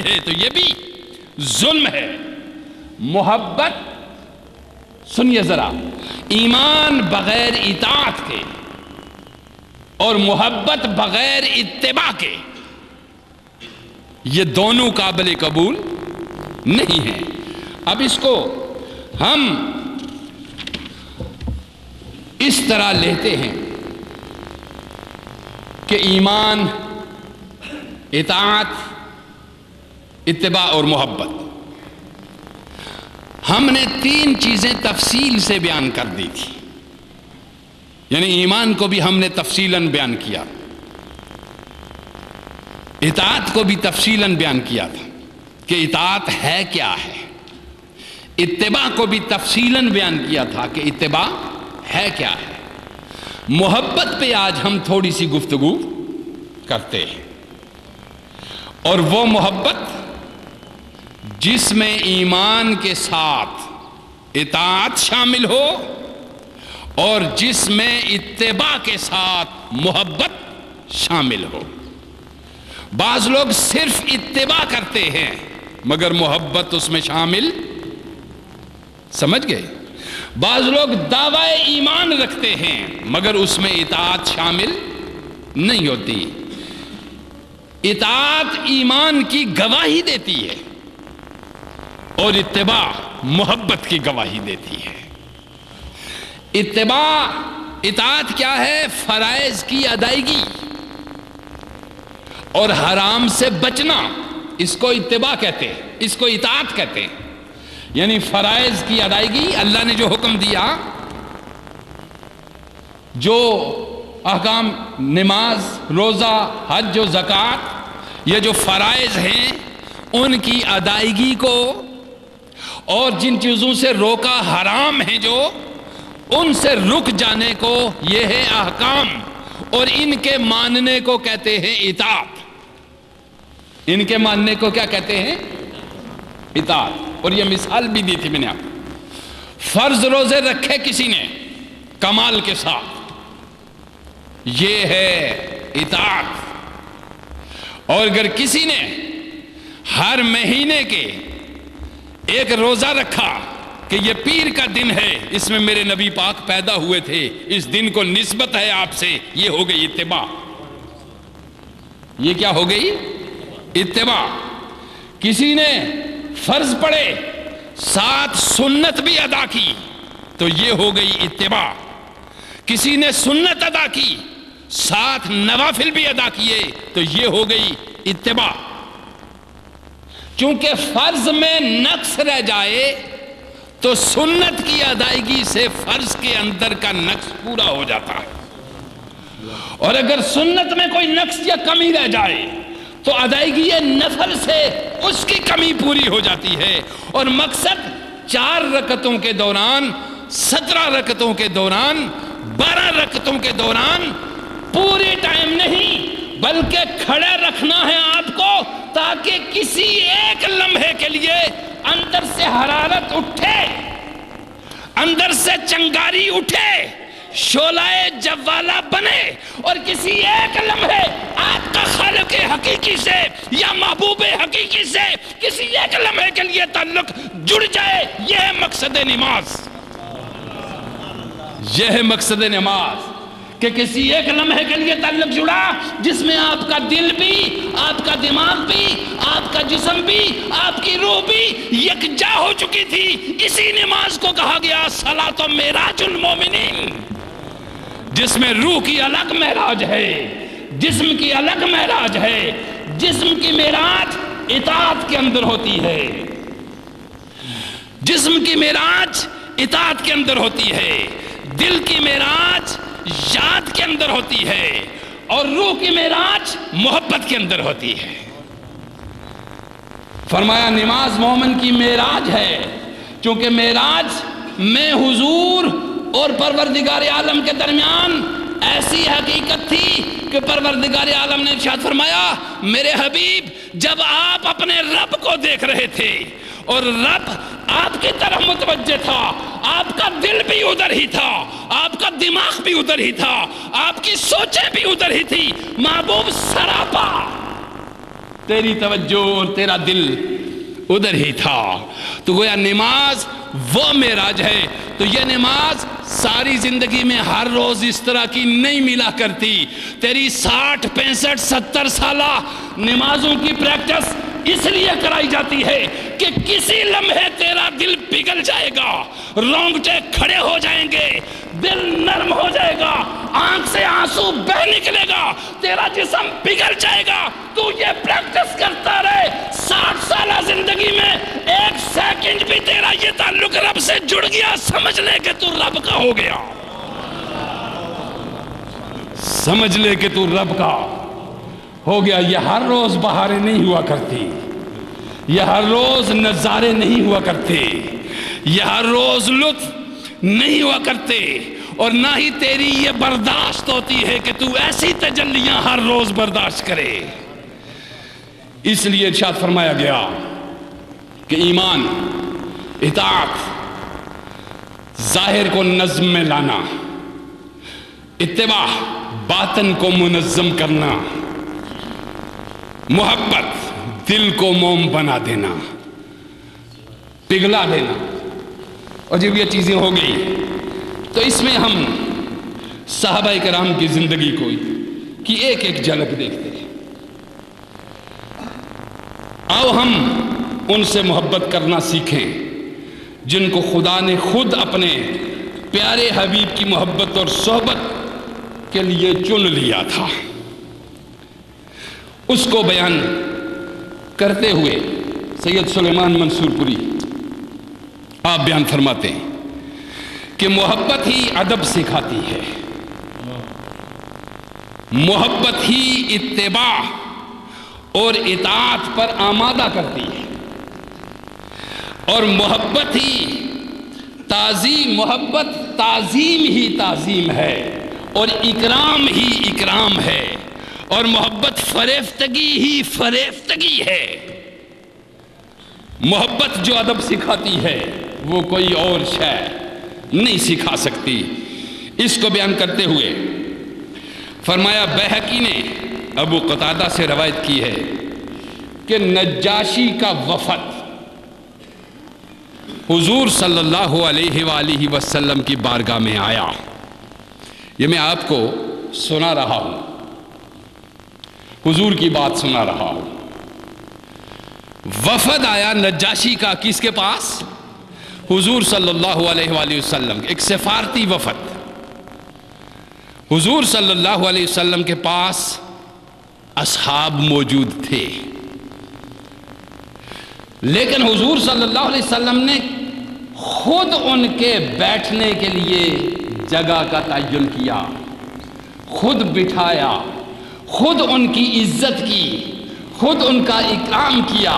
ہے تو یہ بھی ظلم ہے۔ محبت، سنیے ذرا، ایمان بغیر اطاعت کے اور محبت بغیر اتباع کے، یہ دونوں قابل قبول نہیں ہیں۔ اب اس کو ہم اس طرح لیتے ہیں کہ ایمان، اطاعت، اتباع اور محبت، ہم نے تین چیزیں تفصیل سے بیان کر دی تھی، یعنی ایمان کو بھی ہم نے تفصیلاً بیان کیا، اطاعت کو بھی تفصیلاً بیان کیا تھا کہ اطاعت ہے کیا ہے، اتباع کو بھی تفصیلاً بیان کیا تھا کہ اتباع ہے کیا ہے۔ محبت پہ آج ہم تھوڑی سی گفتگو کرتے ہیں، اور وہ محبت جس میں ایمان کے ساتھ اطاعت شامل ہو اور جس میں اتباع کے ساتھ محبت شامل ہو۔ بعض لوگ صرف اتباع کرتے ہیں مگر محبت اس میں شامل، سمجھ گئے؟ بعض لوگ دعوی ایمان رکھتے ہیں مگر اس میں اطاعت شامل نہیں ہوتی۔ اطاعت ایمان کی گواہی دیتی ہے اور اتباع محبت کی گواہی دیتی ہے۔ اتباع، اطاعت کیا ہے؟ فرائض کی ادائیگی اور حرام سے بچنا، اس کو اتباع کہتے ہیں، اس کو اطاعت کہتے ہیں۔ یعنی فرائض کی ادائیگی، اللہ نے جو حکم دیا، جو احکام، نماز، روزہ، حج و زکوٰۃ، یہ جو فرائض ہیں ان کی ادائیگی کو، اور جن چیزوں سے روکا حرام ہیں جو، ان سے رک جانے کو، یہ ہے احکام، اور ان کے ماننے کو کہتے ہیں اطاعت۔ ان کے ماننے کو کیا کہتے ہیں؟ اطاعت۔ اور یہ مثال بھی دی تھی میں نے آپ کو۔ فرض روزے رکھے کسی نے کمال کے ساتھ، یہ ہے اطاعت۔ اور اگر کسی نے ہر مہینے کے ایک روزہ رکھا کہ یہ پیر کا دن ہے، اس میں میرے نبی پاک پیدا ہوئے تھے، اس دن کو نسبت ہے آپ سے، یہ ہو گئی اتباع۔ یہ کیا ہو گئی؟ اتباع۔ کسی نے فرض پڑھے، 7 سنت بھی ادا کی تو یہ ہو گئی اتباع۔ کسی نے سنت ادا کی، 7 نوافل بھی ادا کیے تو یہ ہو گئی اتباع۔ چونکہ فرض میں نقص رہ جائے تو سنت کی ادائیگی سے فرض کے اندر کا نقص پورا ہو جاتا ہے، اور اگر سنت میں کوئی نقص یا کمی رہ جائے تو ادائیگی نفل سے اس کی کمی پوری ہو جاتی ہے۔ اور مقصد 4 رکعتوں کے دوران، 17 رکعتوں کے دوران، 12 رکعتوں کے دوران پورے ٹائم نہیں بلکہ کھڑے رکھنا ہے آپ کو، تاکہ کسی ایک لمحے کے لیے اندر سے حرارت اٹھے، اندر سے چنگاری اٹھے، شعلہ جوالہ بنے، اور کسی ایک لمحے آپ کا خالق حقیقی سے یا محبوب حقیقی سے کسی ایک لمحے کے لیے تعلق جڑ جائے۔ یہ ہے مقصد نماز، یہ ہے مقصد نماز، کہ کسی ایک لمحے کے لیے تعلق جڑا جس میں آپ کا دل بھی، آپ کا دماغ بھی، آپ کا جسم بھی، آپ کی روح بھی یکجا ہو چکی تھی۔ اسی نماز کو کہا گیا صلاۃ معراج المومنین، جس میں روح کی الگ معراج ہے، جسم کی الگ معراج ہے۔ جسم کی معراج اطاعت کے اندر ہوتی ہے، جسم کی معراج اطاعت کے اندر ہوتی ہے، دل کی معراج یاد کے اندر ہوتی ہے، اور روح کی معراج محبت کے اندر ہوتی ہے۔ فرمایا نماز مومن کی معراج ہے، چونکہ معراج میں حضور اور پروردگار عالم کے درمیان ایسی حقیقت تھی کہ پروردگار عالم نے ارشاد فرمایا میرے حبیب جب آپ اپنے رب کو دیکھ رہے تھے اور رب آپ کی طرف متوجہ تھا، آپ کا دل بھی ادھر ہی تھا، آپ کا دماغ بھی ادھر ہی تھا، آپ کی سوچیں بھی ادھر ہی تھی، محبوب سراپا تیری توجہ اور تیرا دل ادھر ہی تھا. تو گویا نماز وہ معراج ہے. تو یہ نماز ساری زندگی میں ہر روز اس طرح کی نہیں ملا کرتی. تیری 60 65 70 سالہ نمازوں کی پریکٹس اس لیے کرائی جاتی ہے کہ کسی لمحے تیرا دل پگھل جائے گا, رونگٹے کھڑے ہو جائیں گے, دل نرم ہو جائے گا, آنکھ سے آنسو بہ نکلے گا, تیرا جسم پگھل جائے گا. تو یہ پریکٹس کرتا رہے 60 سالہ زندگی میں 1 سیکنڈ بھی تیرا یہ تعلق رب سے جڑ گیا, سمجھ لے کہ تو رب کا ہو گیا. سمجھ لے کہ تو رب کا ہو گیا. یہ ہر روز بہاریں نہیں ہوا کرتی, یہ ہر روز نظارے نہیں ہوا کرتے, یہ ہر روز لطف نہیں ہوا کرتے, اور نہ ہی تیری یہ برداشت ہوتی ہے کہ تو ایسی تجلیاں ہر روز برداشت کرے. اس لیے ارشاد فرمایا گیا کہ ایمان, اطاعت, ظاہر کو نظم میں لانا, اتباع باطن کو منظم کرنا, محبت دل کو موم بنا دینا, پگھلا دینا. اور جب یہ چیزیں ہو گئی تو اس میں ہم صحابہ کرام کی زندگی کی ایک ایک جھلک دیکھتے ہیں. آؤ ہم ان سے محبت کرنا سیکھیں جن کو خدا نے خود اپنے پیارے حبیب کی محبت اور صحبت کے لیے چن لیا تھا. اس کو بیان کرتے ہوئے سید سلیمان منصور پوری آپ بیان فرماتے ہیں کہ محبت ہی ادب سکھاتی ہے, محبت ہی اتباع اور اطاعت پر آمادہ کرتی ہے, اور محبت ہی تعظیم, محبت تعظیم ہی تعظیم ہے, اور اکرام ہی اکرام ہے, اور محبت فریفتگی ہی فریفتگی ہے. محبت جو ادب سکھاتی ہے وہ کوئی اور شے نہیں سکھا سکتی. اس کو بیان کرتے ہوئے فرمایا, بیہقی نے ابو قتادہ سے روایت کی ہے کہ نجاشی کا وفد حضور صلی اللہ علیہ وآلہ وسلم کی بارگاہ میں آیا. یہ میں آپ کو سنا رہا ہوں, حضور کی بات سنا رہا ہوں. وفد آیا نجاشی کا کس کے پاس؟ حضور صلی اللہ علیہ وآلہ وسلم, ایک سفارتی وفد. حضور صلی اللہ علیہ وسلم کے پاس اصحاب موجود تھے, لیکن حضور صلی اللہ علیہ وسلم نے خود ان کے بیٹھنے کے لیے جگہ کا تعین کیا, خود بٹھایا, خود ان کی عزت کی, خود ان کا اکرام کیا,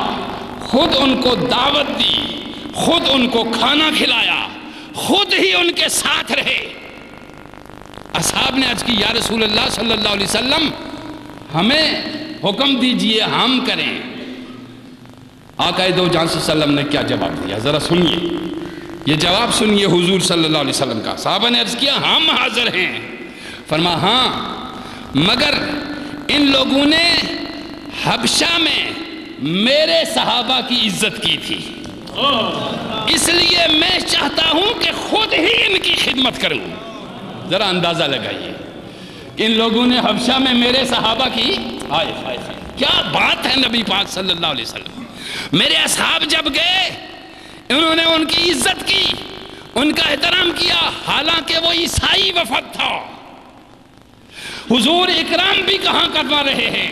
خود ان کو دعوت دی, خود ان کو کھانا کھلایا, خود ہی ان کے ساتھ رہے. اصحاب نے عرض کی, یا رسول اللہ صلی اللہ علیہ وسلم ہمیں حکم دیجئے ہم کریں. آقا دو جان صلی اللہ علیہ وسلم نے کیا جواب دیا, ذرا سنیے, یہ جواب سنیے حضور صلی اللہ علیہ وسلم کا. صحابہ نے عرض کیا ہم حاضر ہیں. فرما ہاں, مگر ان لوگوں نے حبشہ میں میرے صحابہ کی عزت کی تھی, اس لیے میں چاہتا ہوں کہ خود ہی ان کی خدمت کروں. ذرا اندازہ لگائیے, ان لوگوں نے حبشہ میں میرے صحابہ کی, کیا بات ہے نبی پاک صلی اللہ علیہ وسلم. میرے اصحاب جب گئے انہوں نے ان کی عزت کی, ان کا احترام کیا, حالانکہ وہ عیسائی وفد تھا. حضور اکرام بھی کہاں کروا رہے ہیں؟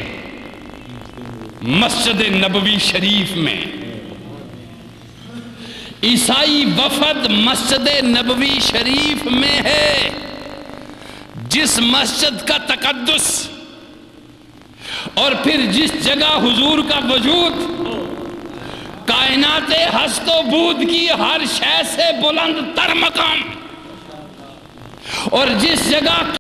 مسجد نبوی شریف میں. عیسائی وفد مسجد نبوی شریف میں ہے, جس مسجد کا تقدس اور پھر جس جگہ حضور کا وجود کائنات ہست و بود کی ہر شے سے بلند تر مقام, اور جس جگہ